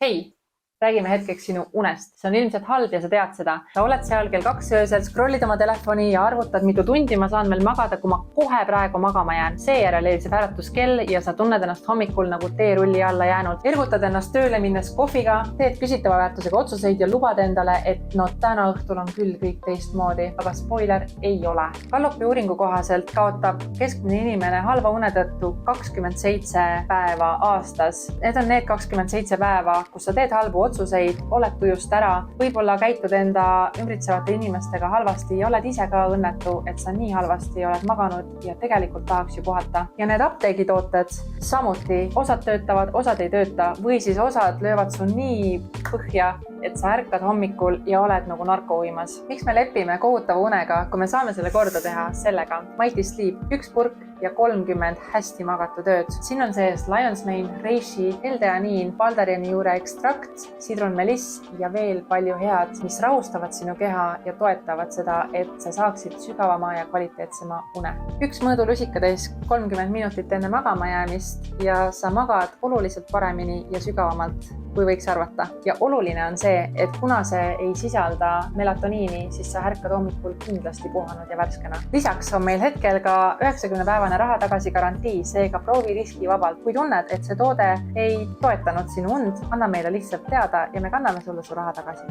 Hei, räägime hetkeks sinu unest. See on ilmselt halb ja sa tead seda. Sa oled seal kell 2 öösel, scrollid oma telefoni ja arvutad, mitu tundi ma saan veel magada, kui ma kohe praegu magama jään. Seejärel heliseb äratuskell ja sa tunned ennast hommikul nagu teerulli alla jäänud. Ergutad ennast tööle minnes kohviga, teed küsitava väärtusega otsuseid ja lubad endale, et no täna õhtul on küll kõik teistmoodi. Aga spoiler, ei ole. Gallupi uuringu kohaselt kaotab keskmine inimene halva une tõttu 27 päeva aastas. Need on need 27 päeva, kus sa teed halbu otsuseid, oled tujust ära, võib-olla käitud enda ümbritsevate inimestega halvasti ja oled ise ka õnnetu, et sa nii halvasti oled maganud ja tegelikult tahaks ju puhata. Ja need apteegitooted samuti, osad töötavad, osad ei tööta või siis osad löövad su nii põhja, et sa ärkad hommikul ja oled nagu narkouimas. Miks me lepime kohutava unega, kui me saame selle korda teha sellega? Mighty Sleep, 1 purk ja 30 hästi magatud ööd. Siin on sees Lion's Mane, reishi, L-teaniin, baldariani juure ekstrakt, sidrunmeliss ja veel palju head, mis rahustavad sinu keha ja toetavad seda, et sa saaksid sügavama ja kvaliteetsema une. 1 mõõdulusikatäis 30 minutit enne magama jäämist ja sa magad oluliselt paremini ja sügavamalt, kui võiks arvata. Ja oluline on see, et kuna see ei sisalda melatoniini, siis sa ärkad hommikul kindlasti puhanud ja värskena. Lisaks on meil hetkel ka 90-päevane raha tagasi garantii, seega proovi riskivabalt. Kui tunned, et see toode ei toetanud sinu und, anna meile lihtsalt teada ja me kanname sulle su raha tagasi.